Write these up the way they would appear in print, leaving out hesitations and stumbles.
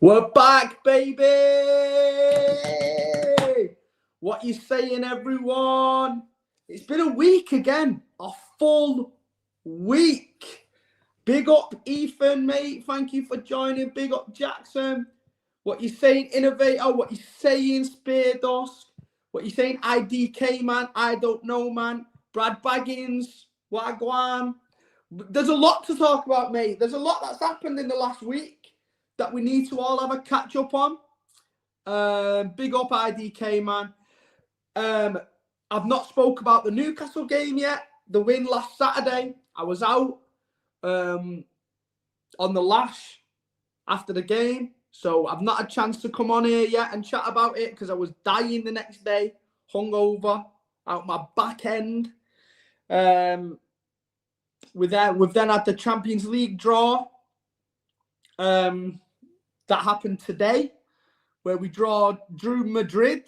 We're back, baby! What you saying, everyone? It's been a week again. A full week. Big up, Ethan, mate. Thank you for joining. Big up, Jackson. What you saying, Innovator? What you saying, Speardusk? What you saying, IDK, man? I don't know, man. Brad Baggins, Wagwan. There's a lot to talk about, mate. There's a lot that's happened in the last week that we need to all have a catch up on. Big up IDK, man. I've not spoke about the Newcastle game yet. The win last Saturday. I was out on the lash after the game, so I've not had a chance to come on here yet and chat about it because I was dying the next day, hungover, out my back end. We've then had the Champions League draw. That happened today, where we drew Madrid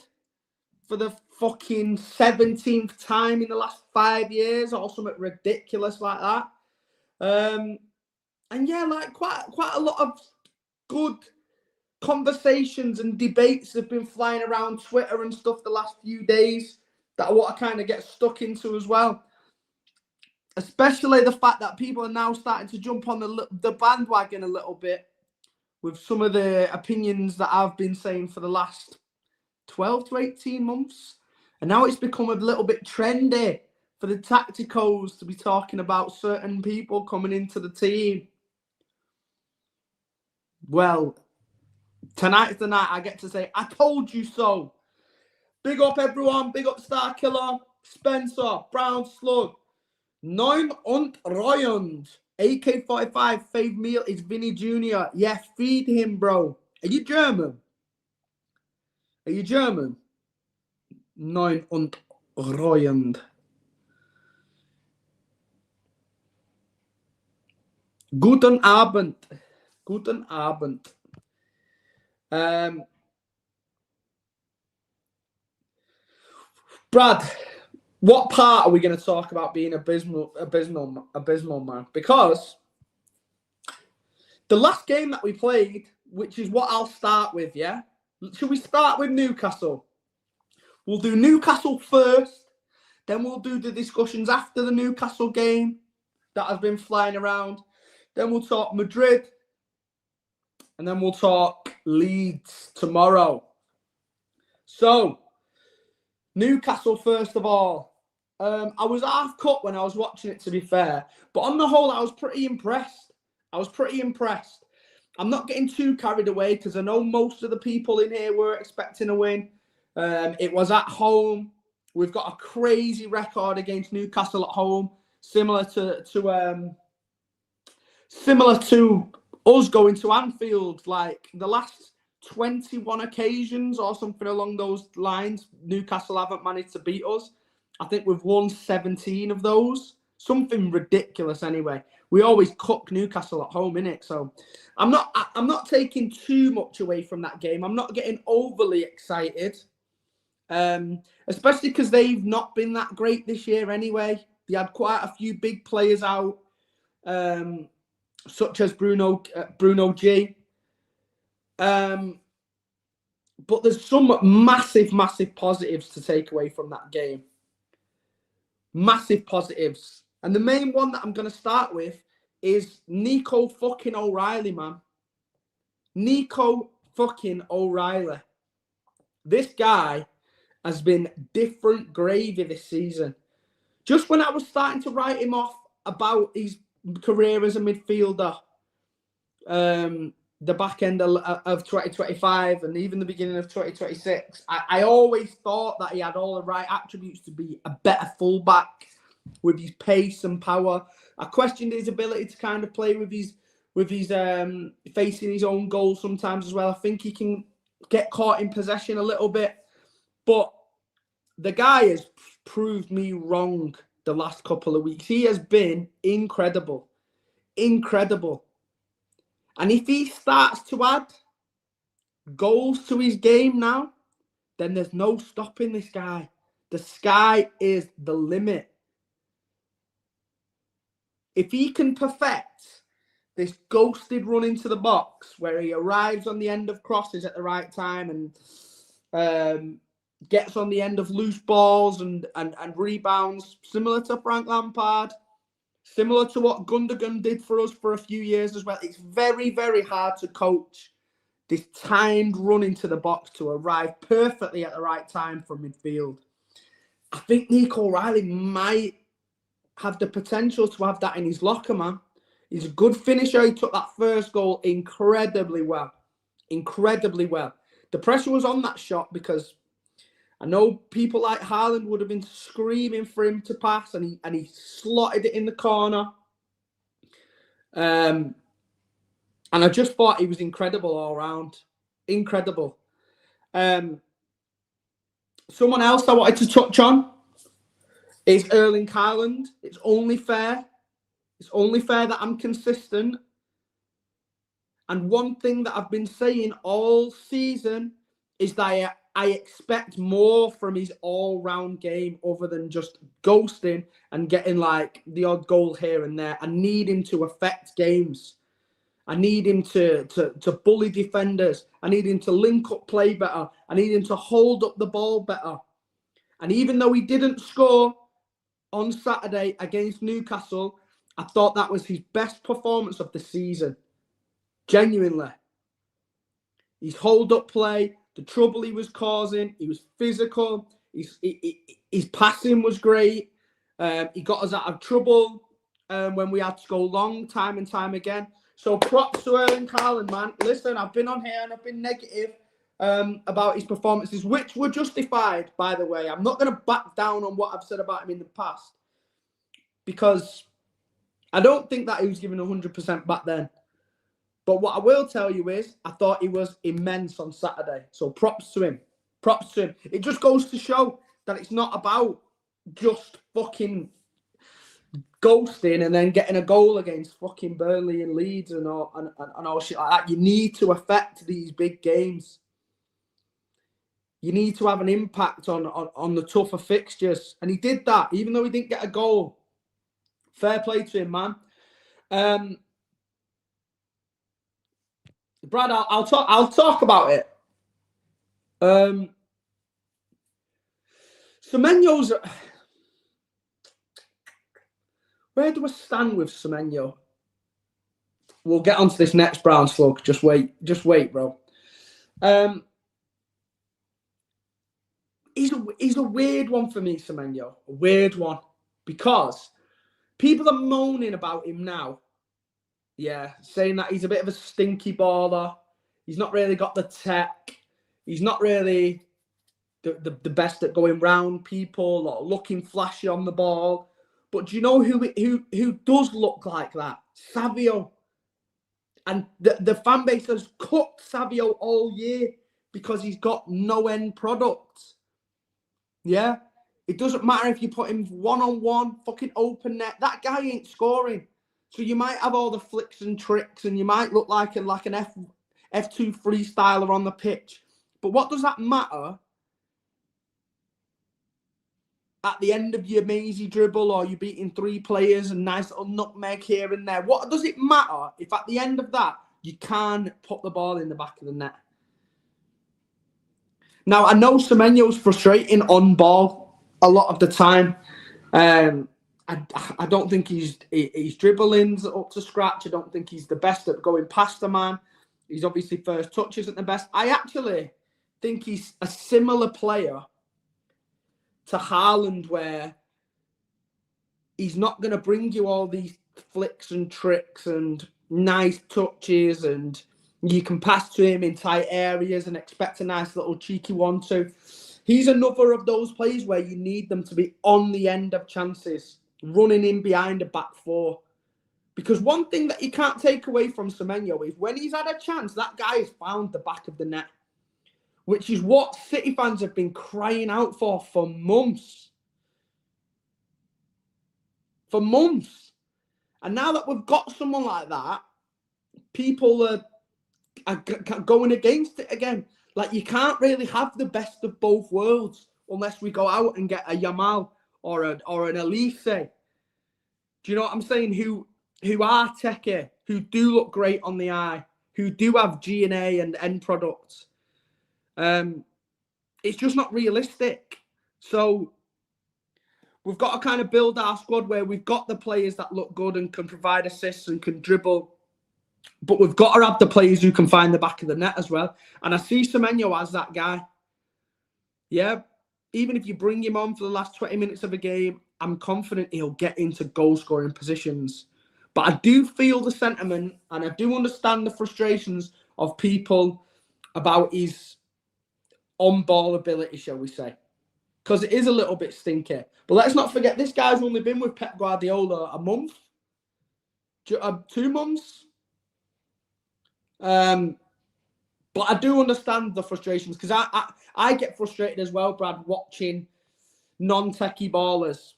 for the fucking 17th time in the last 5 years, or something ridiculous like that. And yeah, like quite a lot of good conversations and debates have been flying around Twitter and stuff the last few days that I want to kind of get stuck into as well. Especially the fact that people are now starting to jump on the bandwagon a little bit with some of the opinions that I've been saying for the last 12 to 18 months. And now it's become a little bit trendy for the tacticos to be talking about certain people coming into the team. Well, tonight's the night I get to say, I told you so. Big up, everyone. Big up, Star Killer, Spencer, Brown Slug, 9 und Royand, AK-45, fave meal is Vinny Jr. Yeah, feed him, bro. Are you German? Are you German? 9 und Royand. Guten Abend. Guten Abend. Brad, what part are we going to talk about being abysmal, man? Because the last game that we played, which is what I'll start with, yeah? Should we start with Newcastle? We'll do Newcastle first, then we'll do the discussions after the Newcastle game that has been flying around. Then we'll talk Madrid, and then we'll talk Leeds tomorrow. So, Newcastle first of all. I was half cut when I was watching it, to be fair. But on the whole, I was pretty impressed. I'm not getting too carried away because I know most of the people in here were expecting a win. It was at home. We've got a crazy record against Newcastle at home, similar to us going to Anfield. Like the last 21 occasions or something along those lines, Newcastle haven't managed to beat us. I think we've won 17 of those. Something ridiculous anyway. We always cook Newcastle at home, innit? So I'm not taking too much away from that game. I'm not getting overly excited. Especially because they've not been that great this year anyway. They had quite a few big players out, such as Bruno G. But there's some massive positives to take away from that game. Massive positives. And the main one that I'm going to start with is Nico fucking O'Reilly, man. Nico fucking O'Reilly. This guy has been different gravy this season. Just when I was starting to write him off about his career as a midfielder, the back end of 2025 and even the beginning of 2026, I always thought that he had all the right attributes to be a better fullback with his pace and power. I questioned his ability to kind of play with his facing his own goal sometimes as well. I think he can get caught in possession a little bit, but the guy has proved me wrong the last couple of weeks. He has been incredible. And if he starts to add goals to his game now, then there's no stopping this guy. The sky is the limit. If he can perfect this ghosted run into the box where he arrives on the end of crosses at the right time and gets on the end of loose balls and rebounds, similar to Frank Lampard, similar to what Gundogan did for us for a few years as well. It's very, very hard to coach this timed run into the box to arrive perfectly at the right time from midfield. I think Nico O'Reilly might have the potential to have that in his locker, man. He's a good finisher. He took that first goal incredibly well. Incredibly well. The pressure was on that shot because I know people like Haaland would have been screaming for him to pass, and he slotted it in the corner. And I just thought he was incredible all round. Incredible. Someone else I wanted to touch on is Erling Haaland. It's only fair. It's only fair that I'm consistent. And one thing that I've been saying all season is that I expect more from his all-round game other than just ghosting and getting like the odd goal here and there. I need him to affect games. I need him to bully defenders. I need him to link up play better. I need him to hold up the ball better. And even though he didn't score on Saturday against Newcastle, I thought that was his best performance of the season. Genuinely. His hold-up play, the trouble he was causing, he was physical, his passing was great, he got us out of trouble when we had to go long time and time again. So props to Erling Haaland, man. Listen, I've been on here and I've been negative about his performances, which were justified, by the way. I'm not going to back down on what I've said about him in the past because I don't think that he was giving 100% back then. But what I will tell you is I thought he was immense on Saturday. So props to him. Props to him. It just goes to show that it's not about just fucking ghosting and then getting a goal against fucking Burnley and Leeds and all shit like that. You need to affect these big games. You need to have an impact on the tougher fixtures. And he did that, even though he didn't get a goal. Fair play to him, man. Brad, I'll talk about it. Semeno's. Where do I stand with Semeno? We'll get onto this next brown slug. Just wait, bro. He's a weird one for me, Semeno. A weird one because people are moaning about him now. Yeah, saying that he's a bit of a stinky baller. He's not really got the tech. He's not really the best at going round people or looking flashy on the ball. But do you know who does look like that? Savio. And the fan base has cooked Savio all year because he's got no end product. Yeah? It doesn't matter if you put him one-on-one, fucking open net. That guy ain't scoring. So you might have all the flicks and tricks and you might look like an F2 freestyler on the pitch. But what does that matter at the end of your mazy dribble or you're beating 3 players and nice little nutmeg here and there? What does it matter if at the end of that you can't put the ball in the back of the net? Now, I know Semeno's frustrating on ball a lot of the time. I don't think his dribbling's up to scratch. I don't think he's the best at going past the man. He's obviously first touch isn't the best. I actually think he's a similar player to Haaland, where he's not going to bring you all these flicks and tricks and nice touches and you can pass to him in tight areas and expect a nice little cheeky 1-2. He's another of those players where you need them to be on the end of chances, running in behind a back 4. Because one thing that you can't take away from Semeno is when he's had a chance, that guy has found the back of the net, which is what City fans have been crying out for months. For months. And now that we've got someone like that, people are going against it again. Like, you can't really have the best of both worlds unless we go out and get a Yamal or an Elise. Do you know what I'm saying? Who are techie, who do look great on the eye, who do have G&A and end products. It's just not realistic. So we've got to kind of build our squad where we've got the players that look good and can provide assists and can dribble. But we've got to have the players who can find the back of the net as well. And I see Semeno as that guy. Yeah, even if you bring him on for the last 20 minutes of a game, I'm confident he'll get into goal-scoring positions. But I do feel the sentiment, and I do understand the frustrations of people about his on-ball ability, shall we say. Because it is a little bit stinky. But let's not forget, this guy's only been with Pep Guardiola a month. 2 months. But I do understand the frustrations, because I get frustrated as well, Brad, watching non-techie ballers.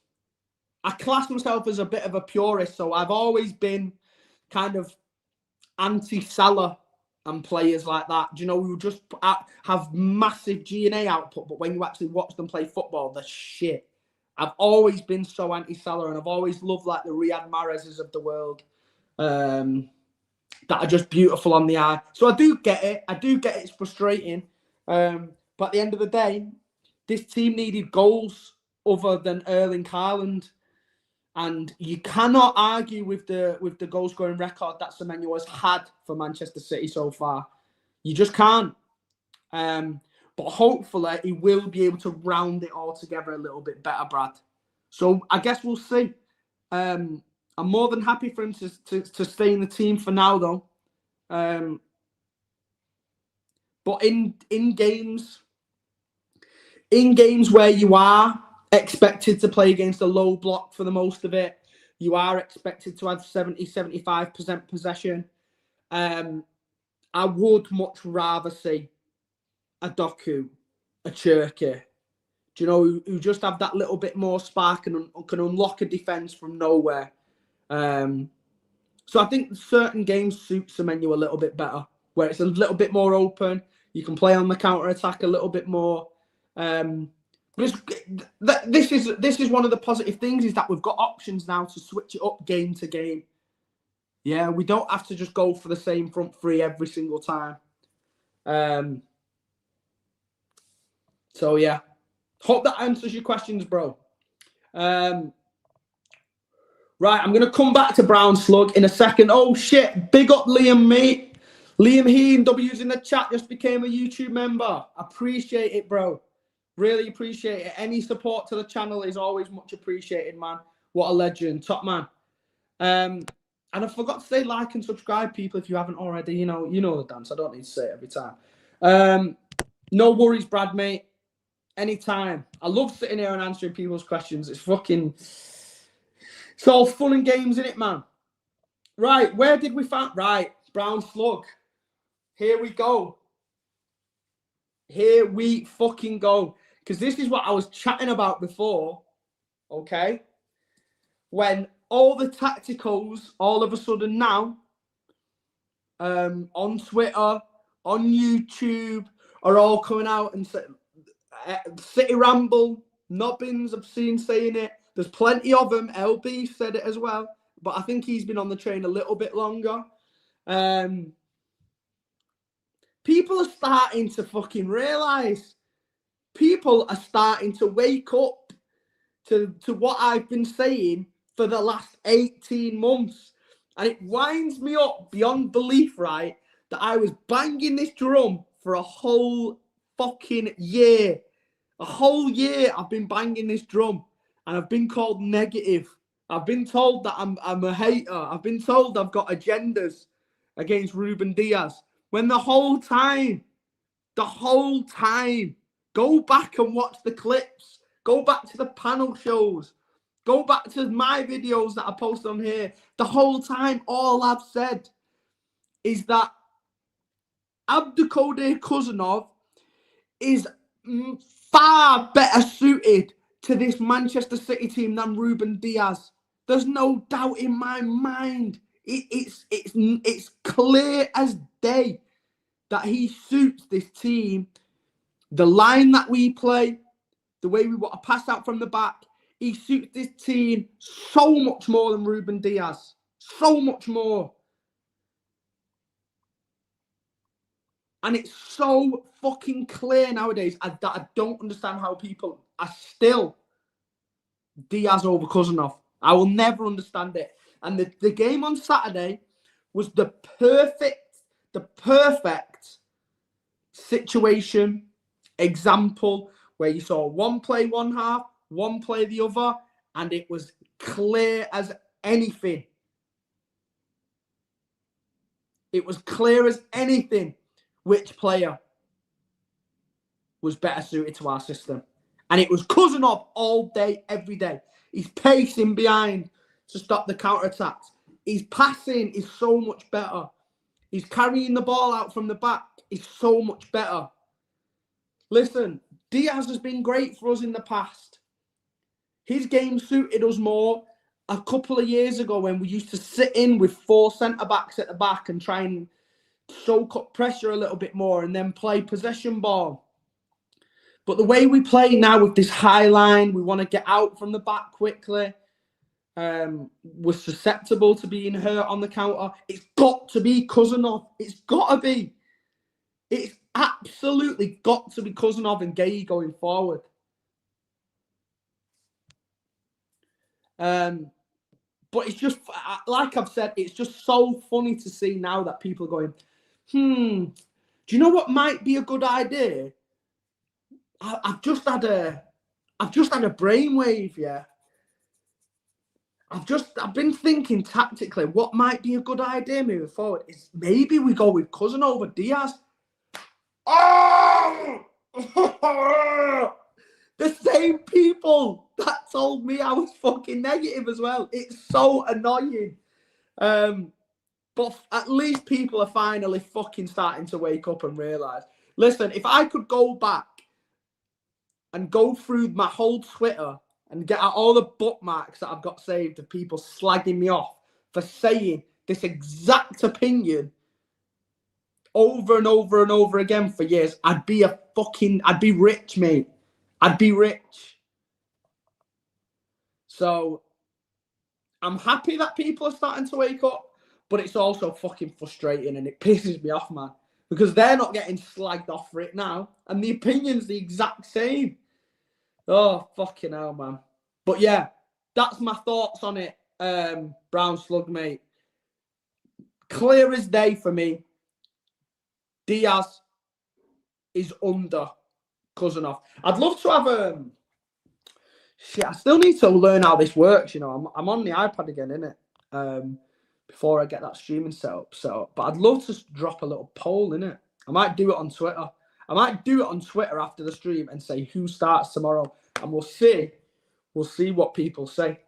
I class myself as a bit of a purist, so I've always been kind of anti-Salah and players like that. Do you know, who just have massive G&A output, but when you actually watch them play football, they're shit. I've always been so anti-Salah, and I've always loved like the Riyad Mahrezes of the world. That are just beautiful on the eye. So I do get it. It's frustrating. But at the end of the day, this team needed goals other than Erling Haaland. And you cannot argue with the goal scoring record that Semeno has had for Manchester City so far. You just can't. But hopefully he will be able to round it all together a little bit better, Brad. So I guess we'll see. I'm more than happy for him to stay in the team for now, though. But in games where you are expected to play against a low block for the most of it, you are expected to have 70-75% possession. I would much rather see a Doku, a Cherky, do you know, who just have that little bit more spark and can unlock a defence from nowhere. So I think certain games suit Semeno a little bit better, where it's a little bit more open. You can play on the counter-attack a little bit more. But this is one of the positive things, is that we've got options now to switch it up game to game. Yeah, we don't have to just go for the same front three every single time. So, yeah. Hope that answers your questions, bro. Right, I'm going to come back to Brown Slug in a second. Oh, shit. Big up Liam, mate. Liam Heen, W's in the chat, just became a YouTube member. Appreciate it, bro. Really appreciate it. Any support to the channel is always much appreciated, man. What a legend. Top man. And I forgot to say like and subscribe, people, if you haven't already. You know the dance. I don't need to say it every time. No worries, Brad, mate. Anytime. I love sitting here and answering people's questions. It's all fun and games, isn't it, man? Right, where did we find... Right, Brown Slug. Here we go. Here we fucking go. Because this is what I was chatting about before, okay? When all the tacticals, all of a sudden now, on Twitter, on YouTube, are all coming out and saying, City Ramble, Nobbins, I've seen saying it. There's plenty of them. LB said it as well. But I think he's been on the train a little bit longer. People are starting to fucking realise. People are starting to wake up to what I've been saying for the last 18 months. And it winds me up beyond belief, right, that I was banging this drum for a whole fucking year. A whole year I've been banging this drum. And I've been called negative. I've been told that I'm a hater. I've been told I've got agendas against Ruben Diaz. When the whole time, go back and watch the clips. Go back to the panel shows. Go back to my videos that I post on here. The whole time, all I've said is that Abdulkadir Kuzanov is far better suited to this Manchester City team than Ruben Diaz. There's no doubt in my mind. It's clear as day that he suits this team. The line that we play, the way we want to pass out from the back, he suits this team so much more than Ruben Diaz. So much more. And it's so fucking clear nowadays that I don't understand how people are still Diaz over Cousinov. I will never understand it. And the game on Saturday was the perfect situation, example, where you saw one play one half, one play the other, and it was clear as anything. It was clear as anything which player was better suited to our system. And it was Cousinov all day, every day. He's pacing behind to stop the counter-attacks. His passing is so much better. He's carrying the ball out from the back is so much better. Listen, Diaz has been great for us in the past. His game suited us more a couple of years ago when we used to sit in with 4 centre-backs at the back and try and soak up pressure a little bit more and then play possession ball. But the way we play now with this high line, we want to get out from the back quickly. We're susceptible to being hurt on the counter. It's got to be Cousinov. It's got to be. It's absolutely got to be Cousinov and Gay going forward. But it's just, like I've said, it's just so funny to see now that people are going, do you know what might be a good idea? I've just had a brainwave, yeah. I've been thinking tactically, what might be a good idea moving forward is maybe we go with Cousin over Diaz. Oh! The same people that told me I was fucking negative as well. It's so annoying. But at least people are finally fucking starting to wake up and realise. Listen, if I could go back and go through my whole Twitter and get out all the bookmarks that I've got saved of people slagging me off for saying this exact opinion over and over and over again for years, I'd be rich, mate. I'd be rich. So I'm happy that people are starting to wake up, but it's also fucking frustrating and it pisses me off, man, because they're not getting slagged off for it now and the opinion's the exact same. Oh, fucking hell, man. But yeah, that's my thoughts on it, Brown Slug, mate. Clear as day for me. Diaz is under Cousinov. I'd love to have shit, I still need to learn how this works, you know. I'm on the iPad again, innit? Before I get that streaming set up. So, but I'd love to drop a little poll, innit? I might do it on Twitter. I might do it on Twitter after the stream and say who starts tomorrow, and we'll see what people say.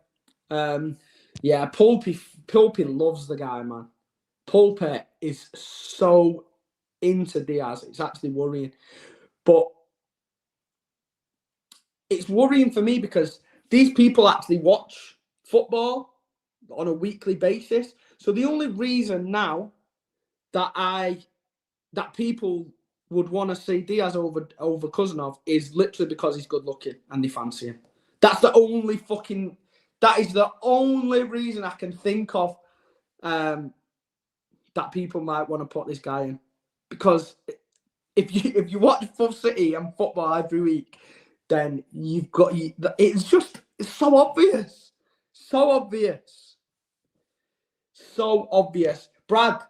Yeah, Pulpy loves the guy, man. Pulpy is so into Diaz. It's actually worrying. But it's worrying for me because these people actually watch football on a weekly basis. So the only reason now that people would want to see Diaz over Cousinov is literally because he's good looking and they fancy him. That is the only reason I can think of that people might want to put this guy in. Because if you watch Full City and football every week, then it's so obvious. So obvious. So obvious. Brad,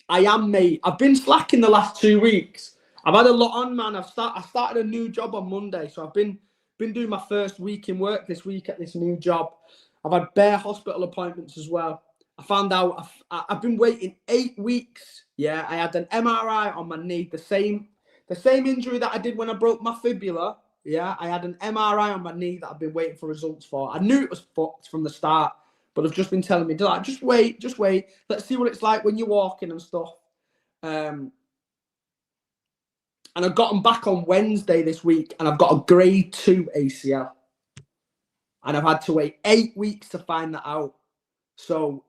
I am, mate. I've been slacking the last 2 weeks. I've had a lot on, man. I started a new job on Monday, so I've been doing my first week in work this week at this new job. I've had bare hospital appointments as well. I found out I've been waiting 8 weeks. Yeah, I had an MRI on my knee, the same injury that I did when I broke my fibula. Yeah, I had an MRI on my knee that I've been waiting for results for. I knew it was fucked from the start, but I've just been telling me, like, just wait. Let's see what it's like when you're walking and stuff. And I've gotten back on Wednesday this week, and I've got a grade 2 ACL. And I've had to wait 8 weeks to find that out. So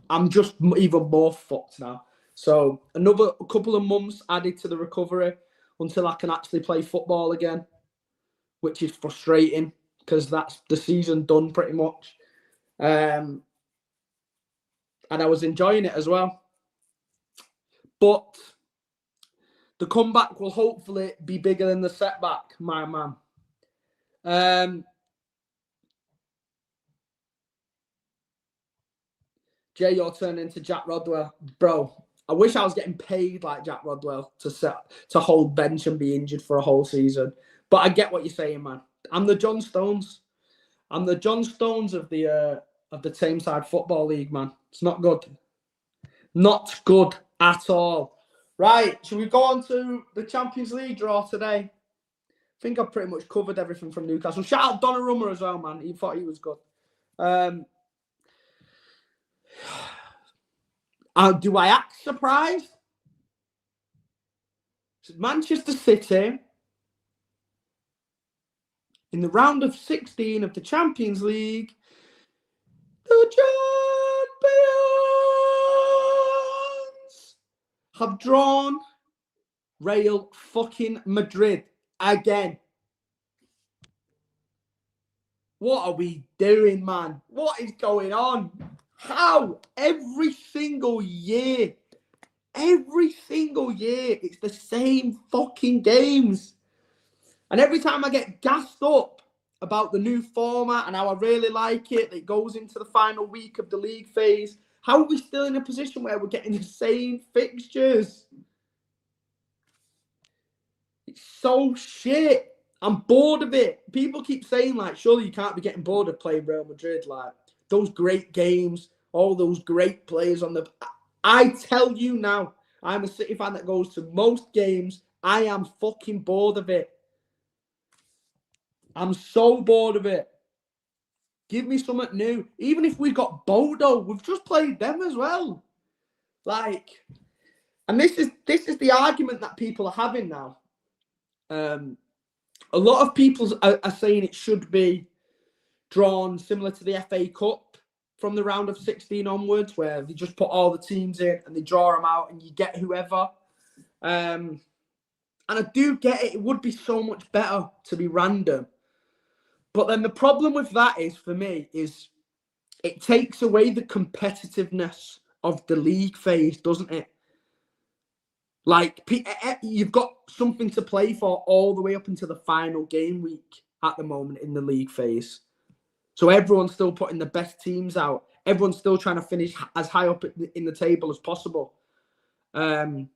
I'm just even more fucked now. So another couple of months added to the recovery until I can actually play football again, which is frustrating because that's the season done pretty much. And I was enjoying it as well. But The comeback will hopefully be bigger than the setback, my man. Jay, you're turning into Jack Rodwell. Bro, I wish I was getting paid like Jack Rodwell to hold bench and be injured for a whole season. But I get what you're saying, man. I'm the John Stones. I'm the John Stones of the Tameside Football League, man. It's not good. Not good at all. Right, should we go on to the Champions League draw today? I think I've pretty much covered everything from Newcastle. Shout out Donnarumma as well, man. He thought he was good. Do I act surprised? Manchester City in the round of 16 of the Champions League, the champions have drawn Real fucking Madrid again. What are we doing, man? What is going on? How? Every single year, it's the same fucking games. And every time I get gassed up about the new format and how I really like it, that it goes into the final week of the league phase, how are we still in a position where we're getting the same fixtures? It's so shit. I'm bored of it. People keep saying, like, surely you can't be getting bored of playing Real Madrid. Like, those great games, all those great players on the... I tell you now, I'm a City fan that goes to most games. I am fucking bored of it. I'm so bored of it. Give me something new. Even if we got Bodo, we've just played them as well. Like, and this is the argument that people are having now. A lot of people are saying it should be drawn similar to the FA Cup from the round of 16 onwards, where they just put all the teams in and they draw them out and you get whoever. And I do get it. It would be so much better to be random. But then the problem with that is, for me, is it takes away the competitiveness of the league phase, doesn't it? Like, you've got something to play for all the way up until the final game week at the moment in the league phase. So everyone's still putting the best teams out. Everyone's still trying to finish as high up in the table as possible. And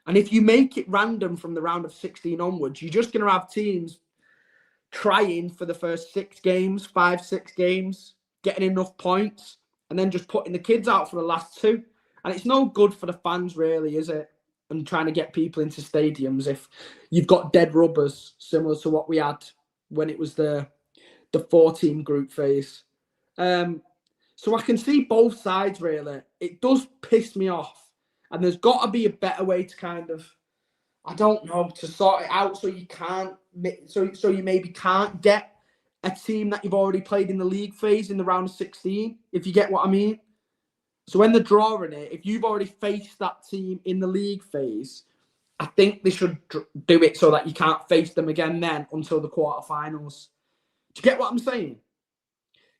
if you make it random from the round of 16 onwards, you're just going to have teams trying for the first 6 games, 5-6 games, getting enough points, and then just putting the kids out for the last 2. And it's no good for the fans, really, is it? And trying to get people into stadiums if you've got dead rubbers, similar to what we had when it was the 4-team group phase. So I can see both sides, really. It does piss me off. And there's got to be a better way to kind of, I don't know, to sort it out so you can't, so you maybe can't get a team that you've already played in the league phase in the round of 16, if you get what I mean. So when they're drawing it, if you've already faced that team in the league phase, I think they should do it so that you can't face them again then until the quarterfinals. Do you get what I'm saying?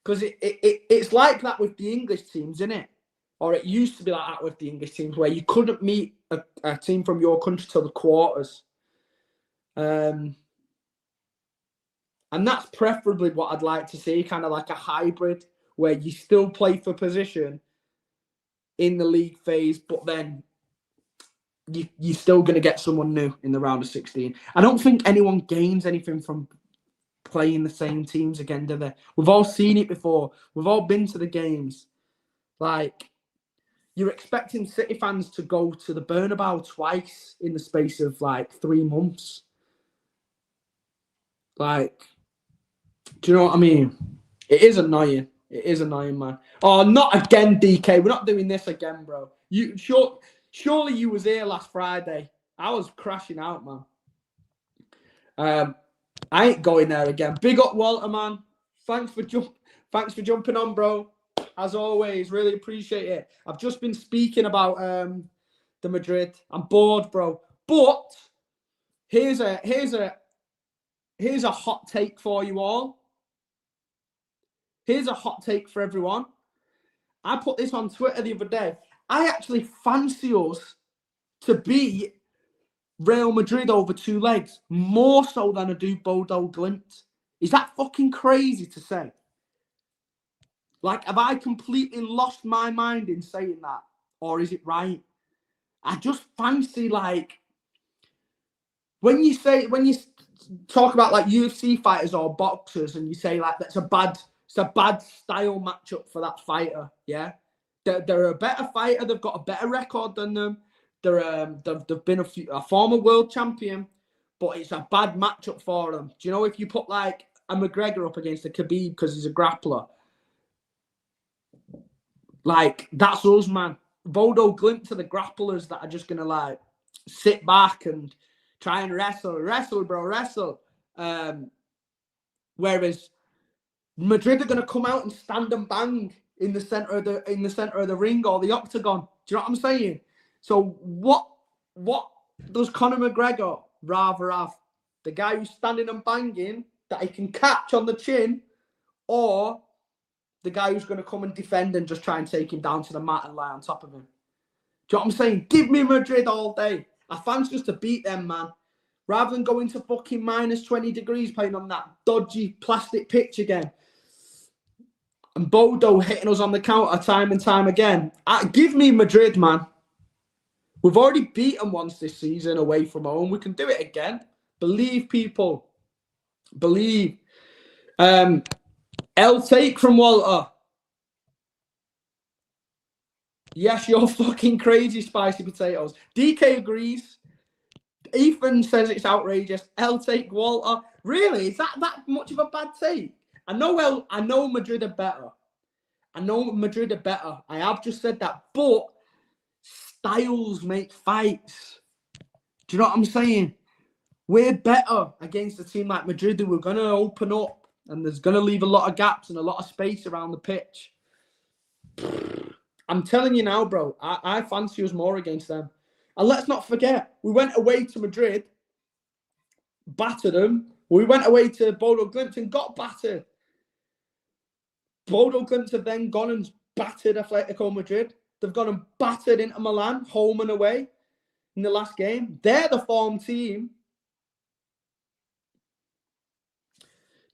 Because it's like that with the English teams, isn't it? Or it used to be like that with the English teams, where you couldn't meet a team from your country till the quarters. And that's preferably what I'd like to see, kind of like a hybrid, where you still play for position in the league phase, but then you're still going to get someone new in the round of 16. I don't think anyone gains anything from playing the same teams again, do they? We've all seen it before. We've all been to the games. Like, you're expecting City fans to go to the Bernabeu twice in the space of like 3 months. Like, do you know what I mean? It is annoying. It is annoying, man. Oh, not again, DK. We're not doing this again, bro. Surely you was here last Friday. I was crashing out, man. I ain't going there again. Big up, Walter, man. Thanks for jumping on, bro. As always, really appreciate it. I've just been speaking about the Madrid. I'm bored, bro. But here's a hot take for you all. Here's a hot take for everyone. I put this on Twitter the other day. I actually fancy us to be Real Madrid over 2 legs more so than I do Bodo Glimt. Is that fucking crazy to say? Like, have I completely lost my mind in saying that? Or is it right? I just fancy, like, when you talk about like UFC fighters or boxers and you say like it's a bad style matchup for that fighter, yeah? They're a better fighter, they've got a better record than them. They've been a former world champion, but it's a bad matchup for them. Do you know, if you put like a McGregor up against a Khabib because he's a grappler, like, that's us, man. Bodo Glimt to the grapplers that are just gonna like sit back and try and wrestle, bro, wrestle. Whereas Madrid are gonna come out and stand and bang in the center of the ring or the octagon. Do you know what I'm saying? So what does Conor McGregor rather have? The guy who's standing and banging that he can catch on the chin, or the guy who's going to come and defend and just try and take him down to the mat and lie on top of him? Do you know what I'm saying? Give me Madrid all day. I fancy just to beat them, man. Rather than going to fucking minus 20 degrees playing on that dodgy plastic pitch again. And Bodo hitting us on the counter time and time again. Give me Madrid, man. We've already beaten once this season away from home. We can do it again. Believe, people. Believe. L take from Walter. Yes, you're fucking crazy, spicy potatoes. DK agrees. Ethan says it's outrageous. L take Walter. Really? Is that much of a bad take? I know Madrid are better. I have just said that. But styles make fights. Do you know what I'm saying? We're better against a team like Madrid, who we're going to open up, and there's going to leave a lot of gaps and a lot of space around the pitch. I'm telling you now, bro, I fancy us more against them. And let's not forget, we went away to Madrid, battered them. We went away to Bodo Glimt and got battered. Bodo Glimt have then gone and battered Atletico Madrid. They've gone and battered Inter Milan, home and away, in the last game. They're the form team.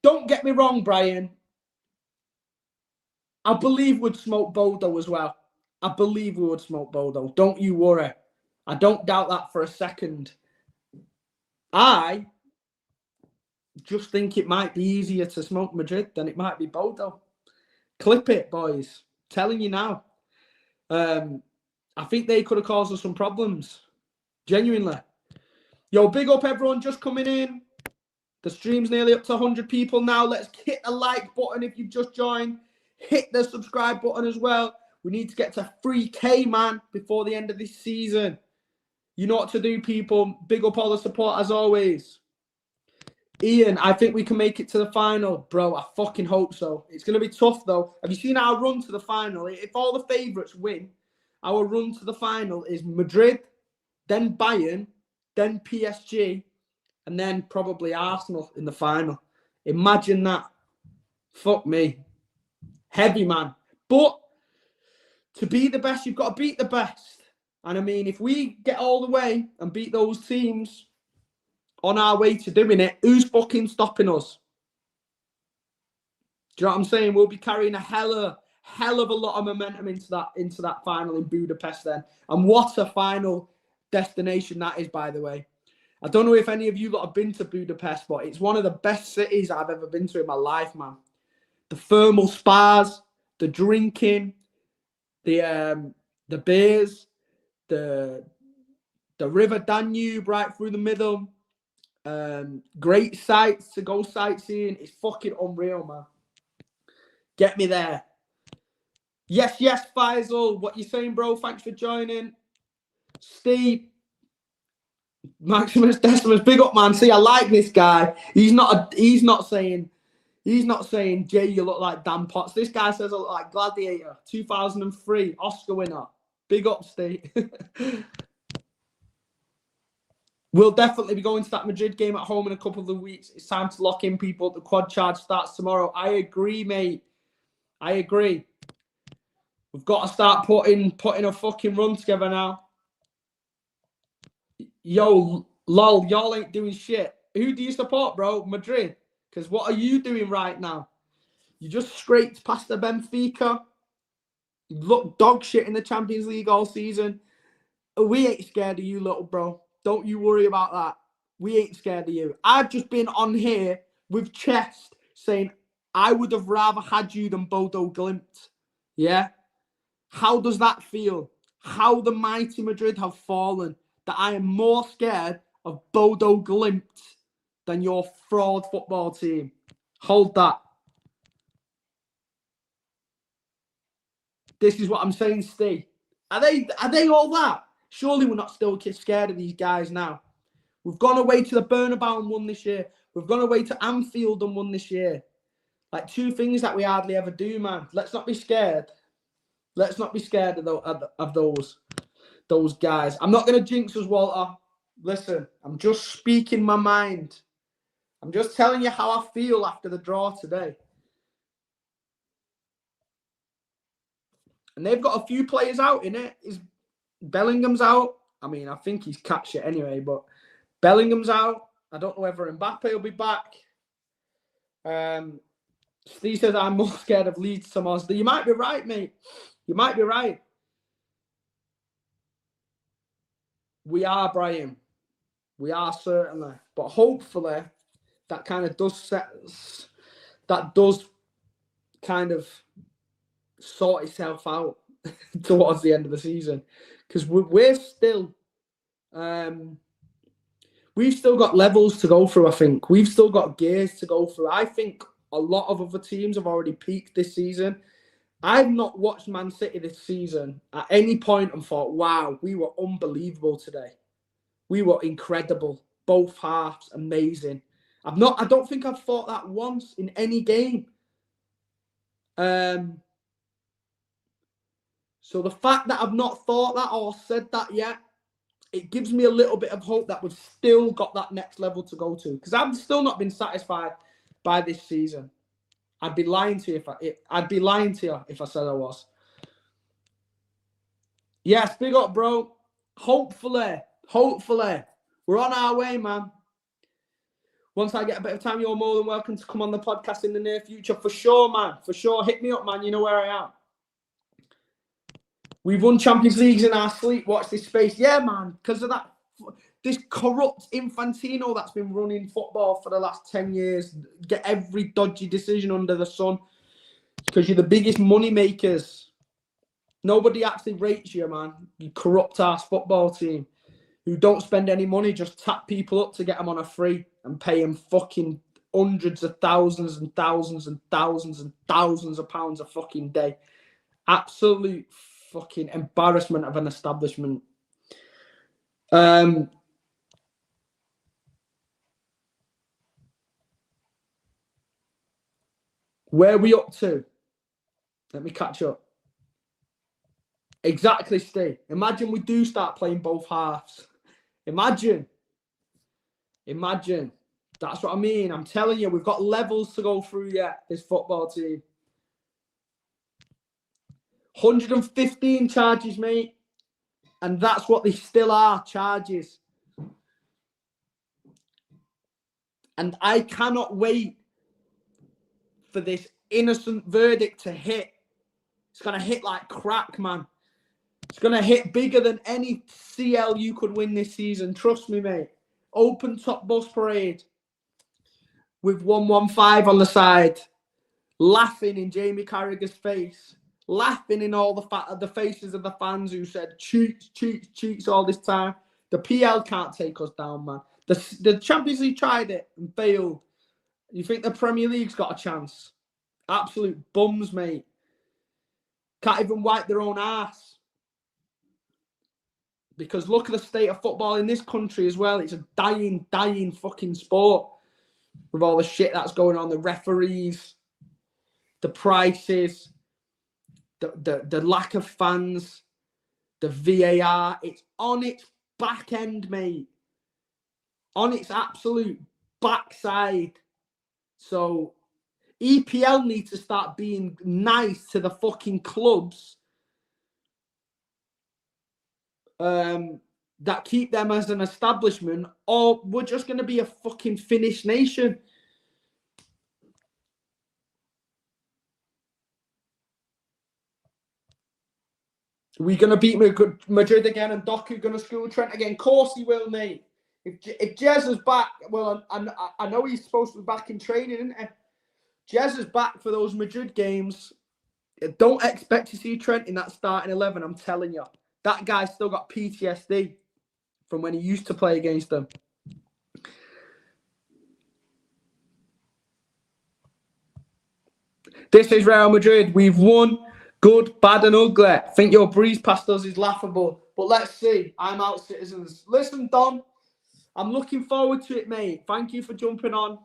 Don't get me wrong, Brian. I believe we'd smoke Bodo as well. I believe we would smoke Bodo. Don't you worry. I don't doubt that for a second. I just think it might be easier to smoke Madrid than it might be Bodo. Clip it, boys. Telling you now. I think they could have caused us some problems. Genuinely. Yo, big up everyone just coming in. The stream's nearly up to 100 people now. Let's hit the like button if you've just joined. Hit the subscribe button as well. We need to get to 3K, man, before the end of this season. You know what to do, people. Big up all the support as always. Ian, I think we can make it to the final. Bro, I fucking hope so. It's going to be tough, though. Have you seen our run to the final? If all the favourites win, our run to the final is Madrid, then Bayern, then PSG, and then probably Arsenal in the final. Imagine that. Fuck me. Heavy, man. But to be the best, you've got to beat the best. And I mean, if we get all the way and beat those teams on our way to doing it, who's fucking stopping us? Do you know what I'm saying? We'll be carrying a hell of a lot of momentum into that final in Budapest then. And what a final destination that is, by the way. I don't know if any of you lot have been to Budapest, but it's one of the best cities I've ever been to in my life, man. The thermal spas, the drinking, the beers, the River Danube right through the middle. Great sights to go sightseeing. It's fucking unreal, man. Get me there. Yes, Faisal. What you saying, bro? Thanks for joining. Steve. Maximus Decimus, big up, man. See, I like this guy. He's not saying, Jay, you look like Dan Potts. This guy says I look like Gladiator, 2003 Oscar winner. Big up, Steve. We'll definitely be going to that Madrid game at home in a couple of weeks. It's time to lock in, people. The quad charge starts tomorrow. I agree, mate. I agree. We've got to start putting a fucking run together now. Yo, Lol, y'all ain't doing shit. Who do you support, bro? Madrid. Because what are you doing right now? You just scraped past the Benfica. You look dog shit in the Champions League all season. We ain't scared of you, little bro. Don't you worry about that. We ain't scared of you. I've just been on here with chest saying I would have rather had you than Bodo Glimt. Yeah? How does that feel? How the mighty Madrid have fallen, that I am more scared of Bodo Glimt than your fraud football team. Hold that. This is what I'm saying, Steve. Are they all that? Surely we're not still scared of these guys now. We've gone away to the Bernabeu and won this year. We've gone away to Anfield and won this year. Like two things that we hardly ever do, man. Let's not be scared. Let's not be scared of those guys. I'm not going to jinx us, Walter. Listen, I'm just speaking my mind. I'm just telling you how I feel after the draw today. And they've got a few players out in it. Bellingham's out. I mean, I think he's catch it anyway, but Bellingham's out. I don't know whether Mbappe will be back. Steve says I'm more scared of Leeds to Mazda. You might be right, mate. You might be right. We are, Brian. We are certainly. But hopefully that kind of does kind of sort itself out towards the end of the season. Because we're still we've still got levels to go through, I think. We've still got gears to go through. I think a lot of other teams have already peaked this season. I've not watched Man City this season at any point and thought, wow, we were unbelievable today. We were incredible. Both halves, amazing. I don't think I've thought that once in any game. So the fact that I've not thought that or said that yet, it gives me a little bit of hope that we've still got that next level to go to. Because I've still not been satisfied by this season. I'd be lying to you if I said I was. Yes, big up, bro. Hopefully, we're on our way, man. Once I get a bit of time, you're more than welcome to come on the podcast in the near future. For sure, man. For sure. Hit me up, man. You know where I am. We've won Champions Leagues in our sleep. Watch this space. Yeah, man. Because of that, this corrupt Infantino that's been running football for the last 10 years. Get every dodgy decision under the sun. Because you're the biggest money makers. Nobody actually rates you, man. You corrupt-ass football team who don't spend any money, just tap people up to get them on a free and pay them fucking hundreds of thousands and thousands and thousands and thousands of pounds a fucking day. Absolute fucking embarrassment of an establishment. Where are we up to? Let me catch up. Exactly, Steve. Imagine we do start playing both halves. Imagine. That's what I mean. I'm telling you, we've got levels to go through yet, this football team. 115 charges, mate. And that's what they still are, charges. And I cannot wait for this innocent verdict to hit. It's going to hit like crack, man. It's going to hit bigger than any CL you could win this season. Trust me, mate. Open top bus parade with 115 on the side. Laughing in Jamie Carragher's face. Laughing in all the faces of the fans who said cheats all this time. The PL can't take us down, man. The Champions League tried it and failed. You think the Premier League's got a chance? Absolute bums, mate. Can't even wipe their own ass. Because look at the state of football in this country as well. It's a dying fucking sport. With all the shit that's going on. The referees. The prices. The lack of fans. The VAR. It's on its back end, mate. On its absolute backside. So EPL needs to start being nice to the fucking clubs that keep them as an establishment, or we're just going to be a fucking Finnish nation. We're going to beat Madrid again, and Doku going to school Trent again. Of course he will, mate. If Jez is back, well, I know he's supposed to be back in training, isn't he? Jez is back for those Madrid games. Don't expect to see Trent in that starting 11, I'm telling you. That guy's still got PTSD from when he used to play against them. This is Real Madrid. We've won. Good, bad and ugly. I think your breeze past us is laughable. But let's see. I'm out, citizens. Listen, Don, I'm looking forward to it, mate. Thank you for jumping on.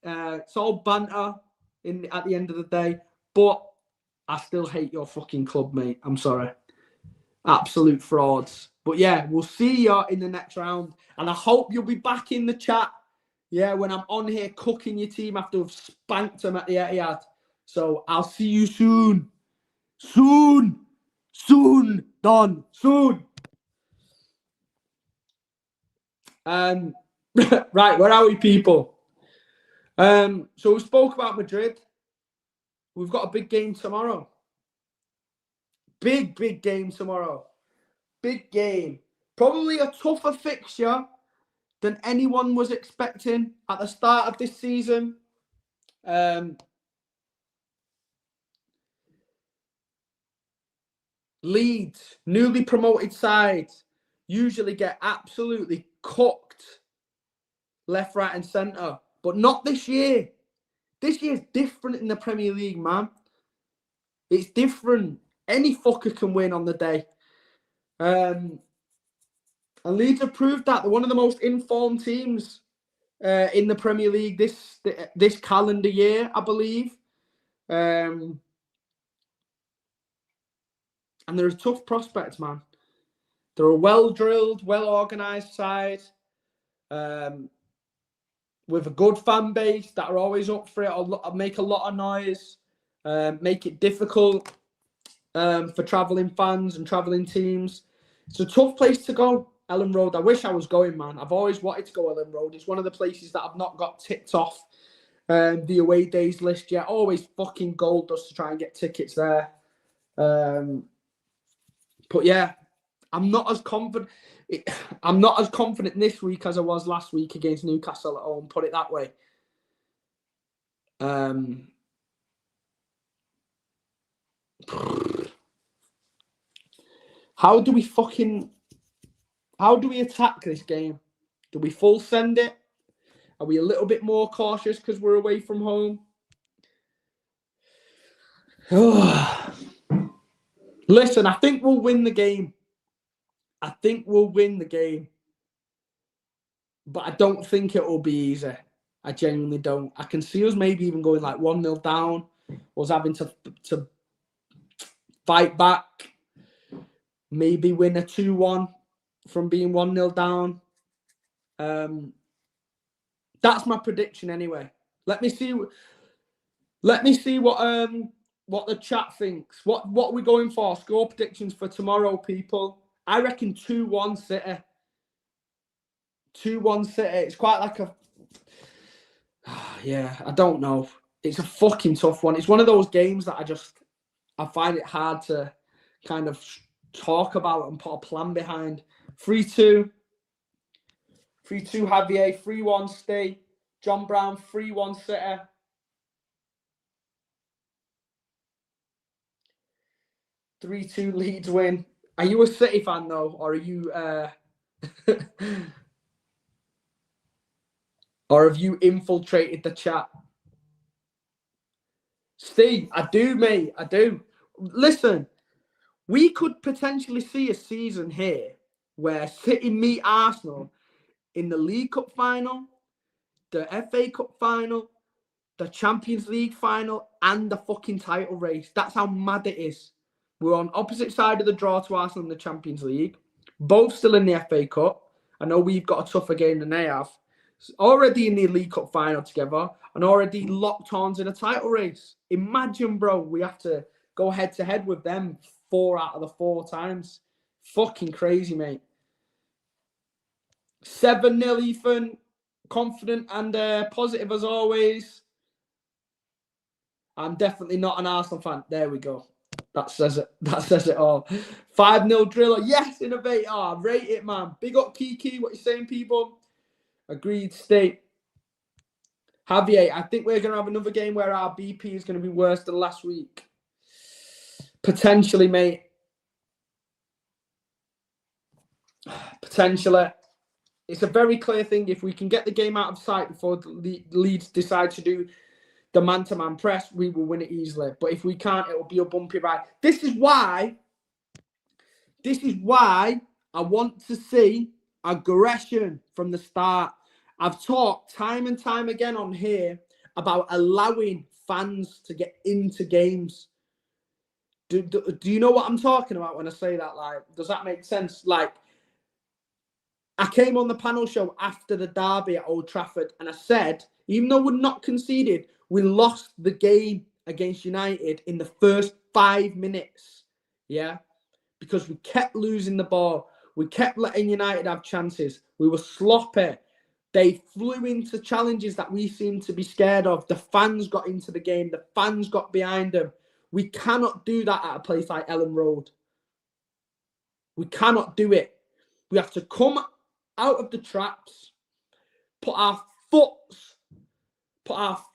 It's all banter at the end of the day. But I still hate your fucking club, mate. I'm sorry. Absolute frauds. But yeah, we'll see you in the next round. And I hope you'll be back in the chat. Yeah, when I'm on here cooking your team after I've spanked them at the Etihad. So I'll see you soon. Soon, Don, soon. Right, where are we, people? So we spoke about Madrid. We've got a big game tomorrow. Big game tomorrow. Big game. Probably a tougher fixture than anyone was expecting at the start of this season. Leeds, newly promoted sides, usually get absolutely cooked left, right and centre. But not this year. This year's different in the Premier League, man. It's different. Any fucker can win on the day. And Leeds have proved that. They're one of the most informed teams in the Premier League this calendar year, I believe. And they're a tough prospect, man. They're a well-drilled, well-organised side with a good fan base that are always up for it, or make a lot of noise, make it difficult for travelling fans and travelling teams. It's a tough place to go, Ellen Road. I wish I was going, man. I've always wanted to go Ellen Road. It's one of the places that I've not got ticked off the away days list yet. Always fucking gold dust to try and get tickets there. But yeah, I'm not as confident. I'm not as confident this week as I was last week against Newcastle at home. Put it that way. How do we attack this game? Do we full send it? Are we a little bit more cautious because we're away from home? Listen, I think we'll win the game. But I don't think it will be easy. I genuinely don't. I can see us maybe even going like 1-0 down, us having to fight back, maybe win a 2-1 from being 1-0 down. That's my prediction anyway. Let me see what the chat thinks. What are we going for? Score predictions for tomorrow, people. I reckon 2-1 City. 2-1 City. It's quite like a... Yeah, I don't know. It's a fucking tough one. It's one of those games that I find it hard to kind of talk about and put a plan behind. 3-2. 3-2 Javier. 3-1 Stay. John Brown. 3-1 City. (3-2) Leeds win. Are you a City fan though, or are you or have you infiltrated the chat? Steve, I do, mate. I do. Listen, we could potentially see a season here where City meet Arsenal in the League Cup final, the FA Cup final, the Champions League final, and the fucking title race. That's how mad it is. We're on opposite side of the draw to Arsenal in the Champions League. Both still in the FA Cup. I know we've got a tougher game than they have. Already in the League Cup final together and already locked horns in a title race. Imagine, bro, we have to go head-to-head with them 4 out of the 4 times. Fucking crazy, mate. 7-0, Ethan. Confident and positive as always. I'm definitely not an Arsenal fan. There we go. That says it. That says it all. 5-0 Driller. Yes, innovator. Rate it, man. Big up Kiki. What you saying, people? Agreed state. Javier, I think we're going to have another game where our BP is going to be worse than last week. Potentially, mate. Potentially. It's a very clear thing. If we can get the game out of sight before the Leeds decide to do the man-to-man press, we will win it easily. But if we can't, it will be a bumpy ride. This is why I want to see aggression from the start. I've talked time and time again on here about allowing fans to get into games. Do you know what I'm talking about when I say that? Like, does that make sense? Like, I came on the panel show after the derby at Old Trafford and I said, even though we're not conceded, we lost the game against United in the first 5 minutes. Yeah? Because we kept losing the ball. We kept letting United have chances. We were sloppy. They flew into challenges that we seemed to be scared of. The fans got into the game. The fans got behind them. We cannot do that at a place like Ellen Road. We cannot do it. We have to come out of the traps, put our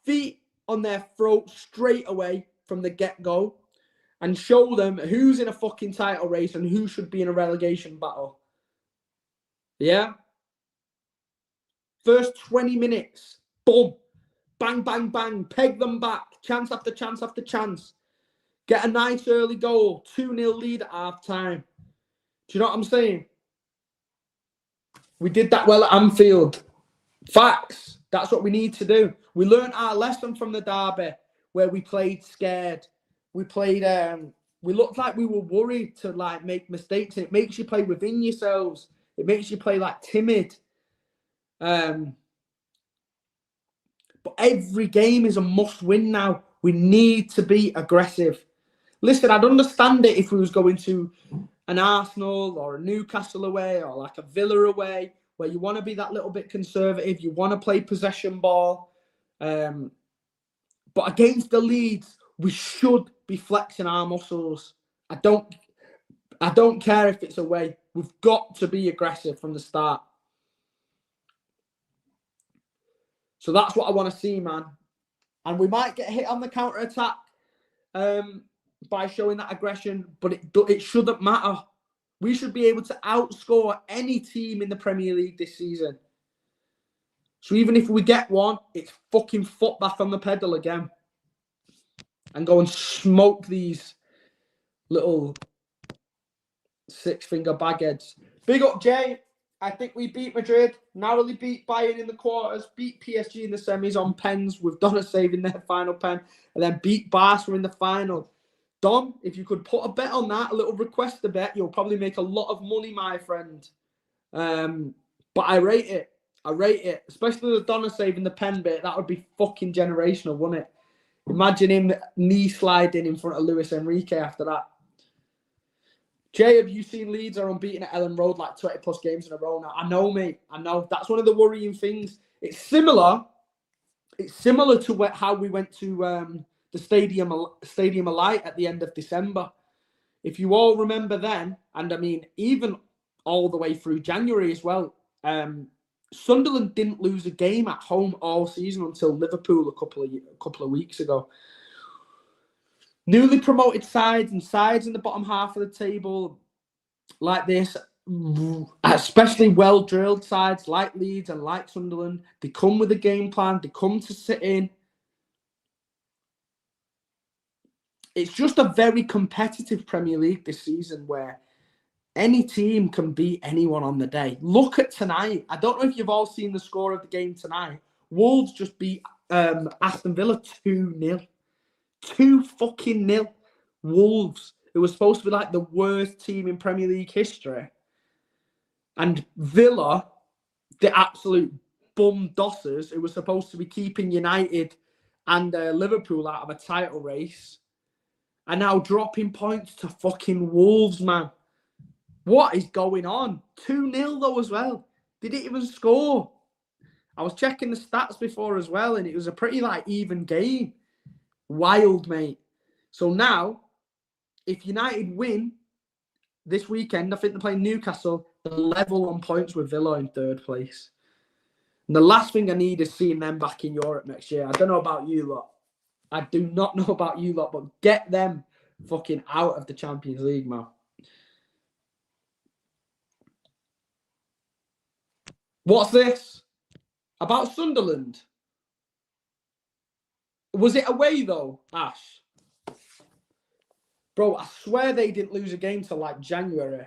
feet on their throat straight away from the get-go, and show them who's in a fucking title race and who should be in a relegation battle. Yeah? First 20 minutes, boom, bang, bang, bang, peg them back, chance after chance after chance. Get a nice early goal, 2-0 lead at half-time. Do you know what I'm saying? We did that well at Anfield. Facts. That's what we need to do. We learned our lesson from the derby where we played scared. We played, we looked like we were worried to like make mistakes. It makes you play within yourselves. It makes you play like timid. But every game is a must win now. We need to be aggressive. Listen, I'd understand it if we was going to an Arsenal or a Newcastle away or like a Villa away where you want to be that little bit conservative. You want to play possession ball. But against the Leeds, we should be flexing our muscles. I don't care if it's away. We've got to be aggressive from the start. So that's what I want to see, man. And we might get hit on the counter-attack by showing that aggression, but it shouldn't matter. We should be able to outscore any team in the Premier League this season. So even if we get one, it's fucking foot back on the pedal again. And go and smoke these little six-finger bagheads. Big up, Jay. I think we beat Madrid, narrowly beat Bayern in the quarters, beat PSG in the semis on pens with Donna saving their final pen, and then beat Barca in the final. Dom, if you could put a bet on that, a little request a bet, you'll probably make a lot of money, my friend. But I rate it. I rate it. Especially the Donna saving the pen bit. That would be fucking generational, wouldn't it? Imagine him knee sliding in front of Luis Enrique after that. Jay, have you seen Leeds are unbeaten at Ellen Road like 20 plus games in a row now? I know, mate. I know. That's one of the worrying things. It's similar. It's similar to how we went to the Stadium Alight at the end of December. If you all remember then, and I mean, even all the way through January as well, Sunderland didn't lose a game at home all season until Liverpool a couple of weeks ago. Newly promoted sides and sides in the bottom half of the table like this, especially well-drilled sides like Leeds and like Sunderland, they come with a game plan. They come to sit in. It's just a very competitive Premier League this season where any team can beat anyone on the day. Look at tonight. I don't know if you've all seen the score of the game tonight. Wolves just beat Aston Villa 2-0. 2-0. Wolves, who was supposed to be like the worst team in Premier League history. And Villa, the absolute bum dossers, who were supposed to be keeping United and Liverpool out of a title race, are now dropping points to fucking Wolves, man. What is going on? 2-0 though as well. They didn't even score. I was checking the stats before as well, and it was a pretty even game. Wild, mate. So now, if United win this weekend, I think they're playing Newcastle, they're level on points with Villa in 3rd place. And the last thing I need is seeing them back in Europe next year. I don't know about you lot. I do not know about you lot, but get them fucking out of the Champions League, man. What's this? About Sunderland? Was it away, though, Ash? Bro, I swear they didn't lose a game till January.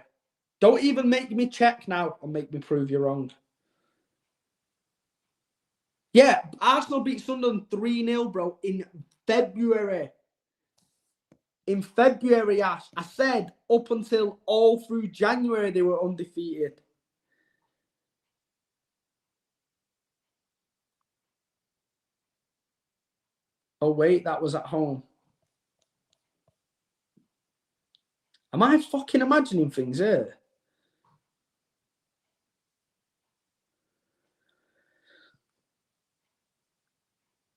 Don't even make me check now and make me prove you wrong. Yeah, Arsenal beat Sunderland 3-0, bro, in February. In February, Ash. I said up until all through January they were undefeated. Oh, wait, that was at home. Am I fucking imagining things here?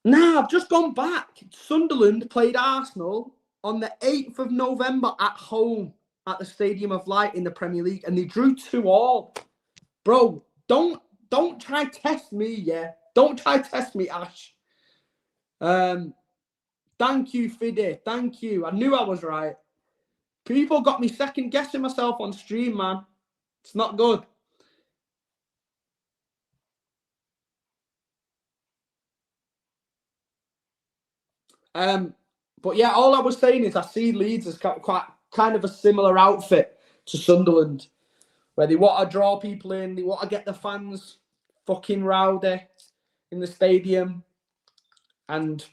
Nah, I've just gone back. Sunderland played Arsenal on the 8th of November at home at the Stadium of Light in the Premier League, and they drew 2-2. Bro, don't try test me, yeah? Don't try test me, Ash. Thank you, Fide. Thank you. I knew I was right. People got me second guessing myself on stream, man. It's not good. But yeah, all I was saying is I see Leeds as quite kind of a similar outfit to Sunderland, where they want to draw people in, they want to get the fans fucking rowdy in the stadium. And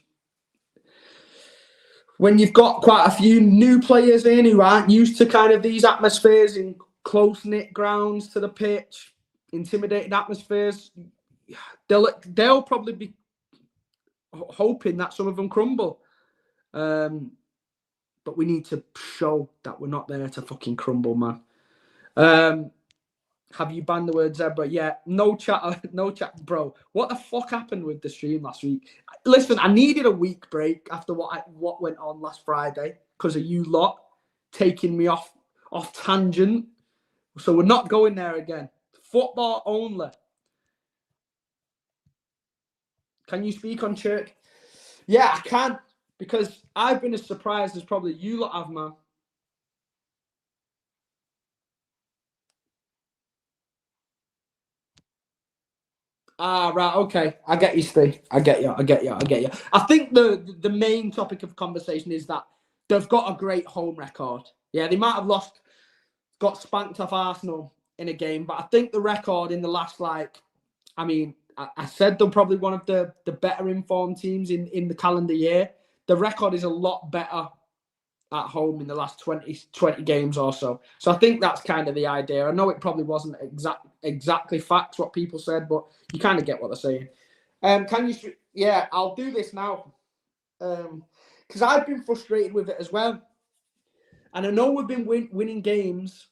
when you've got quite a few new players in who aren't used to kind of these atmospheres in close-knit grounds to the pitch, intimidating atmospheres, they'll probably be hoping that some of them crumble. But we need to show that we're not there to fucking crumble, man. Have you banned the word zebra? Yeah, no chat, bro. What the fuck happened with the stream last week? Listen, I needed a week break after what went on last Friday because of you lot taking me off tangent. So we're not going there again. Football only. Can you speak on Church? Yeah, I can, because I've been as surprised as probably you lot have, man. Ah, right, okay. I get you, Steve. I get you. I think the main topic of conversation is that they've got a great home record. Yeah, they might have got spanked off Arsenal in a game, but I think the record in the last, I said they're probably one of the better informed teams in the calendar year. The record is a lot better at home in the last 20 games or so. So I think that's kind of the idea. I know it probably wasn't exactly facts what people said, but you kind of get what they're saying. Yeah, I'll do this now. Because I've been frustrated with it as well. And I know we've been winning games,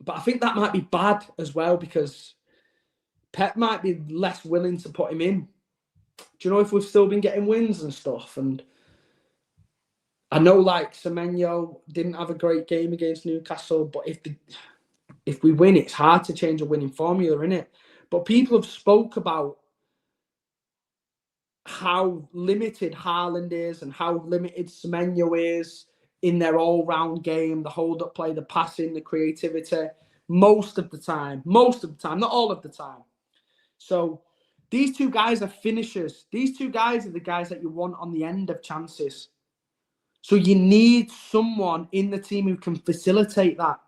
but I think that might be bad as well because Pep might be less willing to put him in. Do you know if we've still been getting wins and stuff? And I know Semeno didn't have a great game against Newcastle, but if we win, it's hard to change a winning formula, innit? But people have spoke about how limited Haaland is and how limited Semeno is in their all-round game, the hold-up play, the passing, the creativity, most of the time, not all of the time. So these two guys are finishers. These two guys are the guys that you want on the end of chances. So you need someone in the team who can facilitate that,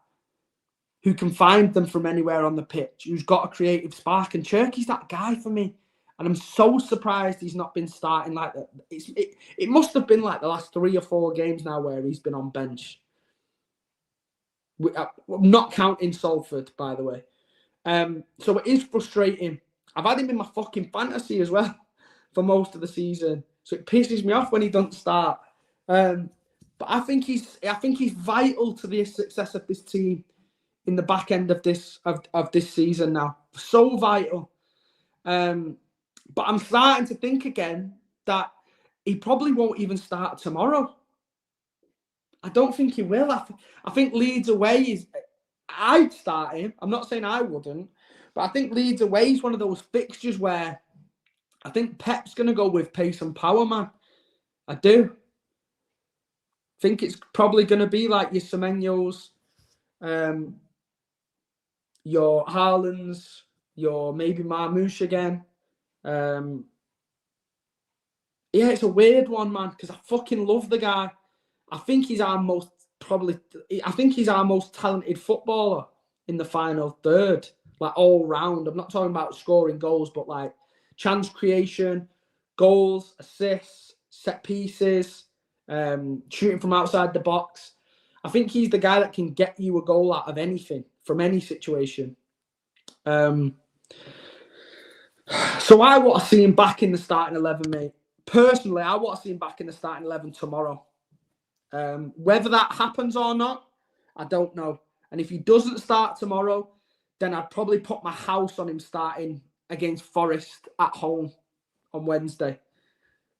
who can find them from anywhere on the pitch, who's got a creative spark. And Cherky's that guy for me. And I'm so surprised he's not been starting like that. It must have been the last 3 or 4 games now where he's been on bench. Not counting Salford, by the way. So it is frustrating. I've had him in my fucking fantasy as well for most of the season. So it pisses me off when he doesn't start. But I think he's vital to the success of this team. in the back end of this season now. So vital. But I'm starting to think again that he probably won't even start tomorrow. I don't think he will. I think Leeds away is... I'd start him. I'm not saying I wouldn't. But I think Leeds away is one of those fixtures where I think Pep's going to go with pace and power, man. I do. I think it's probably going to be like your Semenyos, your Haalands, your maybe Marmoush again. Yeah, it's a weird one, man, because I fucking love the guy. I think he's our most talented footballer in the final third, like all round. I'm not talking about scoring goals, but like chance creation, goals, assists, set pieces, shooting from outside the box. I think he's the guy that can get you a goal out of anything, from any situation. So I want to see him back in the starting 11, mate. Personally, I want to see him back in the starting 11 tomorrow. Whether that happens or not, I don't know. And if he doesn't start tomorrow, then I'd probably put my house on him starting against Forest at home on Wednesday.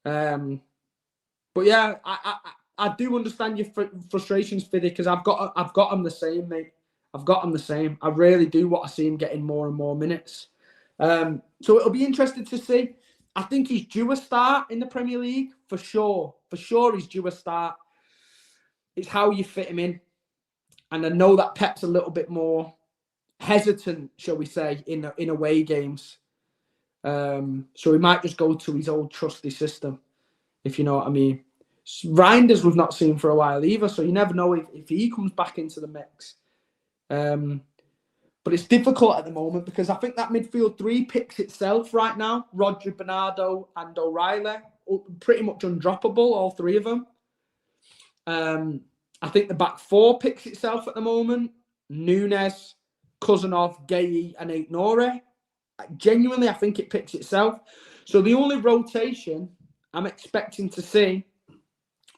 But yeah, I do understand your frustrations, Fiddy, because I've got him the same, mate. I've got him the same. I really do want to see him getting more and more minutes. So it'll be interesting to see. I think he's due a start in the Premier League, for sure. For sure he's due a start. It's how you fit him in. And I know that Pep's a little bit more hesitant, shall we say, in away games. So he might just go to his old trusty system, if you know what I mean. Reinders we've not seen for a while either, so you never know if he comes back into the mix. But it's difficult at the moment because I think that midfield three picks itself right now. Rodri, Bernardo and O'Reilly, pretty much undroppable, all three of them. I think the back four picks itself at the moment. Nunes, Cousinov, Gueye and Aït-Nouri. Genuinely, I think it picks itself. So the only rotation I'm expecting to see